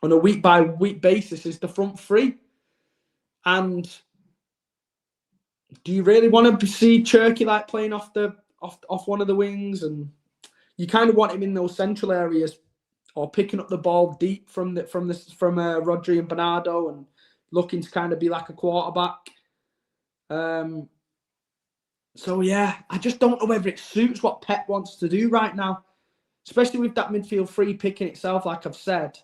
on a week-by-week basis is the front three. And do you really want to see Cherky like playing off one of the wings? And you kind of want him in those central areas, or picking up the ball deep from Rodri and Bernardo, and looking to kind of be like a quarterback. So yeah, I just don't know whether it suits what Pep wants to do right now, especially with that midfield three picking itself. Like I've said,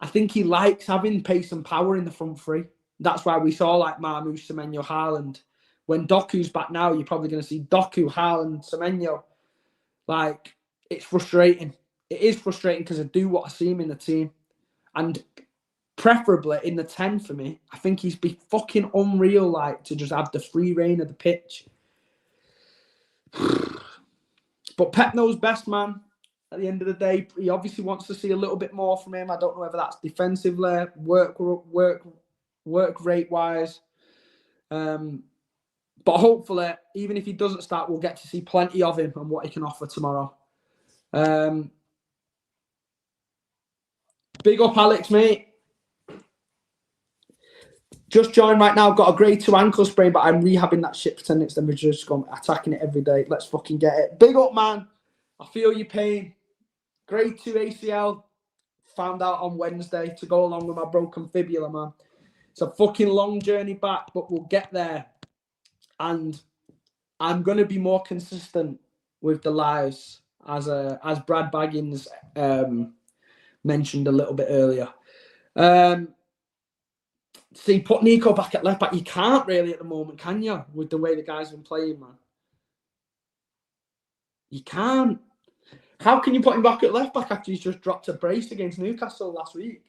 I think he likes having pace and power in the front three. That's why we saw like Marmoush, Semeno, Haaland. When Doku's back now, you're probably going to see Doku, Haaland, Semeno. Like, it's frustrating. It is frustrating because I do want to see him in the team. And preferably in the 10 for me. I think he's be fucking unreal, like, to just have the free reign of the pitch. But Pep knows best, man. At the end of the day, he obviously wants to see a little bit more from him. I don't know whether that's defensively, work rate-wise. But hopefully, even if he doesn't start, we'll get to see plenty of him and what he can offer tomorrow. Big up, Alex, mate. Just joined right now. Got a grade 2 ankle sprain, but I'm rehabbing that shit for 10 minutes. Then we're just going attacking it every day. Let's fucking get it. Big up, man. I feel your pain. Grade 2 ACL. Found out on Wednesday to go along with my broken fibula, man. It's a fucking long journey back, but we'll get there. And I'm going to be more consistent with the lives, as Brad Baggins mentioned a little bit earlier. See, put Nico back at left back. You can't really at the moment, can you? With the way the guy's been playing, man. You can't. How can you put him back at left back after he's just dropped a brace against Newcastle last week?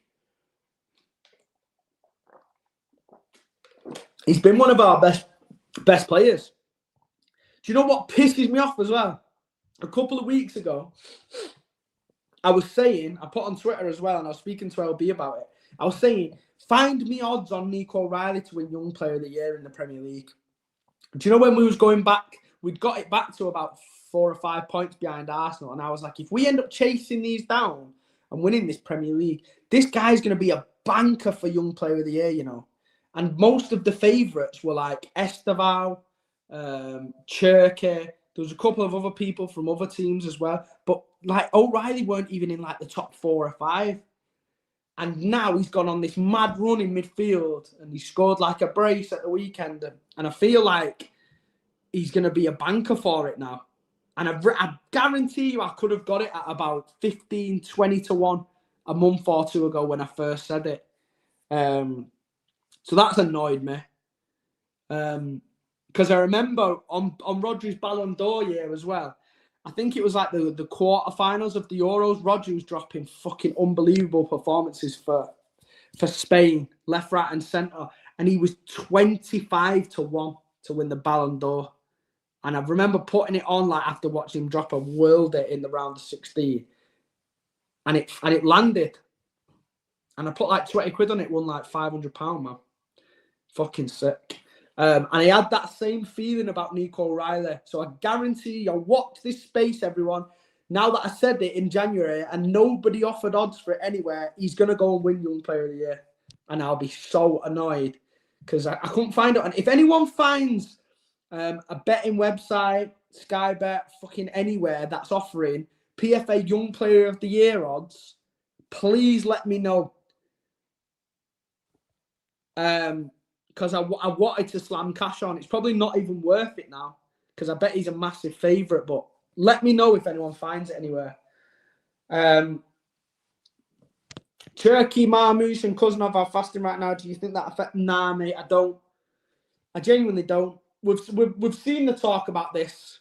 He's been one of our best players. Do you know what pisses me off as well? A couple of weeks ago, I was saying, I put on Twitter as well, and I was speaking to LB about it. I was saying, find me odds on Nico O'Reilly to win Young Player of the Year in the Premier League. Do you know when we was going back, we'd got it back to about 4 or 5 points behind Arsenal, and I was like, if we end up chasing these down and winning this Premier League, this guy's going to be a banker for Young Player of the Year, you know. And most of the favourites were like Esteval, Cherky. There was a couple of other people from other teams as well. But like O'Reilly weren't even in like the top 4 or 5. And now he's gone on this mad run in midfield and he scored like a brace at the weekend. And I feel like he's going to be a banker for it now. And I guarantee you I could have got it at about 15, 20 to 1 a month or two ago when I first said it. So that's annoyed me. Because I remember on Rodri's Ballon d'Or year as well, I think it was like the quarterfinals of the Euros, Rodri was dropping fucking unbelievable performances for Spain, left, right and centre. And he was 25 to 1 to win the Ballon d'Or. And I remember putting it on like after watching him drop a worlder in the round of 16. And it landed. And I put like 20 quid on it, won like £500, man. Fucking sick. And I had that same feeling about Nico O'Reilly. So I guarantee you, watch this space, everyone. Now that I said it in January and nobody offered odds for it anywhere, he's going to go and win Young Player of the Year. And I'll be so annoyed because I couldn't find it. And if anyone finds a betting website, Sky Bet, fucking anywhere that's offering PFA Young Player of the Year odds, please let me know. Because I wanted to slam cash on. It's probably not even worth it now because I bet he's a massive favourite. But let me know if anyone finds it anywhere. Cherky, Marmoush and Kuznov are fasting right now. Do you think that affects? Nah, mate, I don't. I genuinely don't. We've seen the talk about this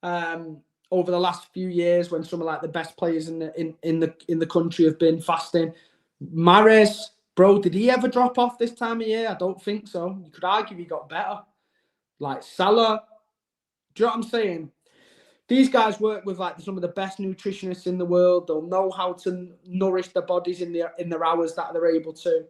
over the last few years when some of like the best players in the country have been fasting. Mahrez, bro, did he ever drop off this time of year? I don't think so. You could argue he got better. Like Salah, do you know what I'm saying? These guys work with like some of the best nutritionists in the world. They'll know how to nourish their bodies in their hours that they're able to.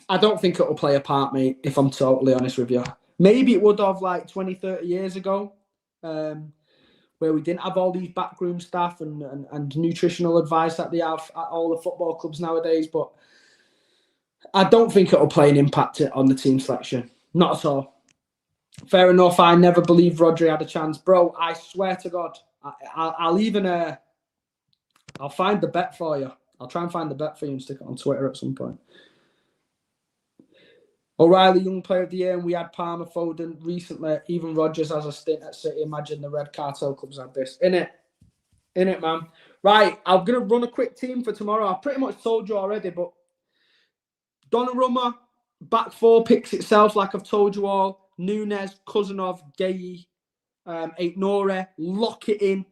I don't think it'll play a part, mate, if I'm totally honest with you. Maybe it would have like 20, 30 years ago, where we didn't have all these backroom staff and nutritional advice that they have at all the football clubs nowadays. But I don't think it'll play an impact on the team selection. Not at all. Fair enough. I never believed Rodri had a chance. Bro, I swear to God, I'll even... I'll find the bet for you. I'll try and find the bet for you and stick it on Twitter at some point. O'Reilly, Young Player of the Year, and we had Palmer, Foden recently. Even Rodgers has a stint at City. Imagine the red cartel clubs had this. In it, man. Right, I'm going to run a quick team for tomorrow. I pretty much told you already, but Donnarumma, back 4 picks itself, like I've told you all. Nunes, Kuznov, Gueye, Aït-Nouri. Lock it in.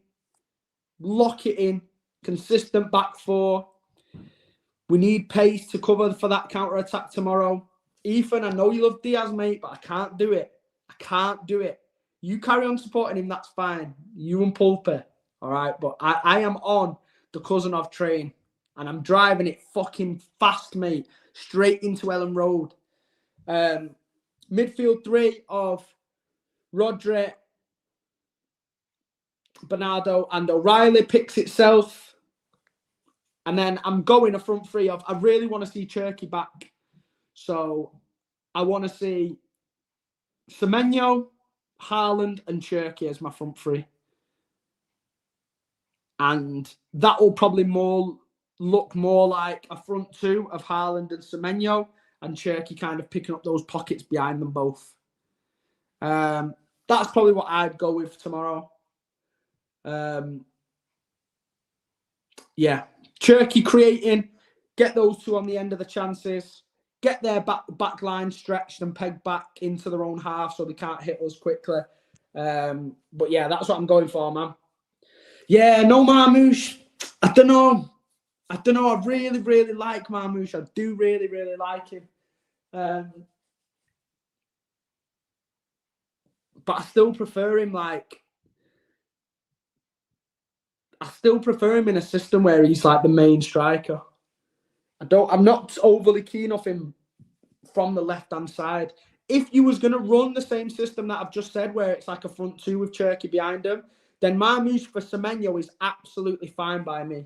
Lock it in. Consistent back 4. We need pace to cover for that counter-attack tomorrow. Ethan, I know you love Diaz, mate, but I can't do it. I can't do it. You carry on supporting him, that's fine. You and Pulpy, all right? But I am on the Kuznov train, and I'm driving it fucking fast, mate, straight into Ellen Road. Midfield 3 of Rodri, Bernardo, and O'Reilly picks itself. And then I'm going a front 3 of, I really want to see Cherky back. So I want to see Semeno, Haaland and Cherky as my front 3. And that will probably look more like a front 2 of Haaland and Semeno and Cherky kind of picking up those pockets behind them both. That's probably what I'd go with tomorrow. Yeah. Cherky creating, get those 2 on the end of the chances. Get their back line stretched and pegged back into their own half so they can't hit us quickly. But yeah, that's what I'm going for, man. Yeah, no Marmoush. I don't know. I really, really like Marmoush. I do really, really like him. But I still prefer him in a system where he's like the main striker. I'm not overly keen off him from the left-hand side. If you was going to run the same system that I've just said, where it's like a front 2 with Cherky behind him, then Marmoush for Semeno is absolutely fine by me.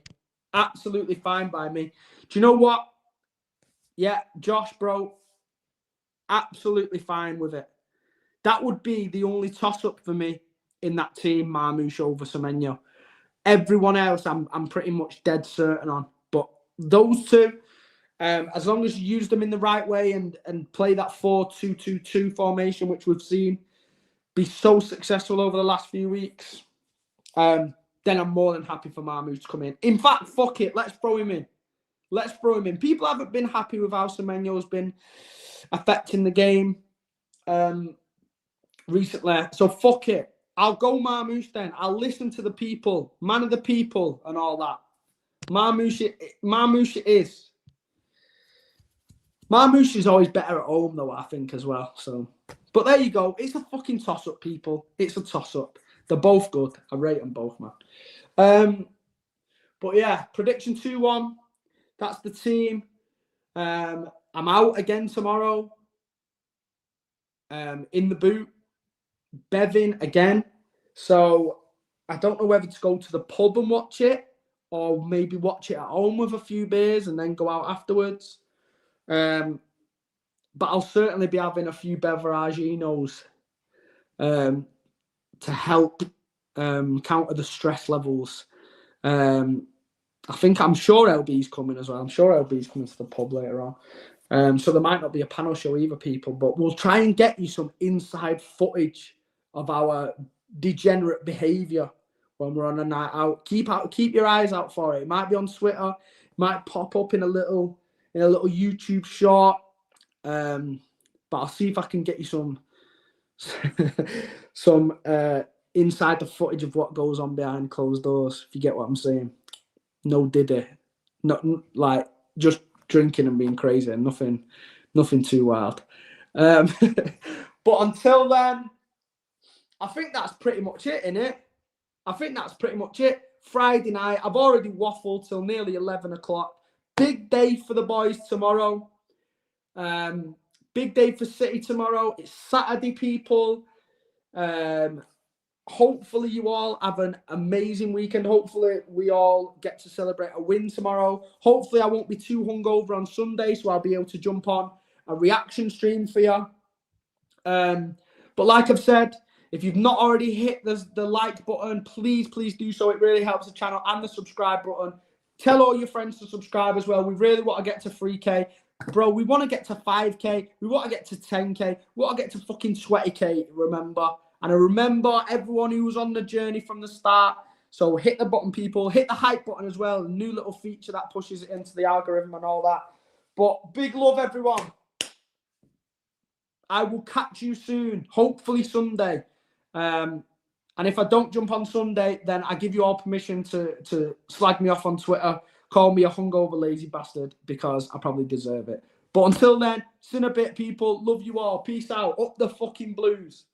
Absolutely fine by me. Do you know what? Yeah, Josh, bro, absolutely fine with it. That would be the only toss-up for me in that team, Marmoush over Semeno. Everyone else, I'm pretty much dead certain on. But those two, as long as you use them in the right way and play that 4-2-2-2 formation, which we've seen be so successful over the last few weeks, then I'm more than happy for Marmoush to come in. In fact, fuck it, let's throw him in. Let's throw him in. People haven't been happy with how Semeno's been affecting the game recently. So fuck it. I'll go Marmoush then. I'll listen to the people, man of the people and all that. Marmoush is always better at home though, I think, as well. So, but there you go. It's a fucking toss-up, people. It's a toss-up. They're both good. I rate them both, man. But yeah, prediction 2-1. That's the team. I'm out again tomorrow. In the boot. Bevin again. So I don't know whether to go to the pub and watch it or maybe watch it at home with a few beers and then go out afterwards. But I'll certainly be having a few beveraginos to help counter the stress levels. I'm sure LB's coming as well. I'm sure LB's coming to the pub later on. So there might not be a panel show either, people, but we'll try and get you some inside footage of our degenerate behaviour when we're on a night out. Keep your eyes out for it. It might be on Twitter, it might pop up in a little YouTube short. But I'll see if I can get you some inside the footage of what goes on behind closed doors, if you get what I'm saying. No diddy. Not like just drinking and being crazy and nothing too wild. But until then, I think that's pretty much it, innit? I think that's pretty much it. Friday night, I've already waffled till nearly 11 o'clock. Big day for the boys tomorrow. Big day for City tomorrow. It's Saturday, people. Hopefully you all have an amazing weekend. Hopefully we all get to celebrate a win tomorrow. Hopefully I won't be too hungover on Sunday, so I'll be able to jump on a reaction stream for you. But like I've said, if you've not already hit the like button, please do so. It really helps the channel, and the subscribe button. Tell all your friends to subscribe as well. We really want to get to 3K. Bro, we want to get to 5K. We want to get to 10K. We want to get to fucking 20K, remember? And I remember everyone who was on the journey from the start. So hit the button, people. Hit the hype button as well. A new little feature that pushes it into the algorithm and all that. But big love, everyone. I will catch you soon. Hopefully Sunday. And if I don't jump on Sunday, then I give you all permission to slag me off on Twitter. Call me a hungover lazy bastard because I probably deserve it. But until then, see you in a bit, people. Love you all. Peace out. Up the fucking Blues.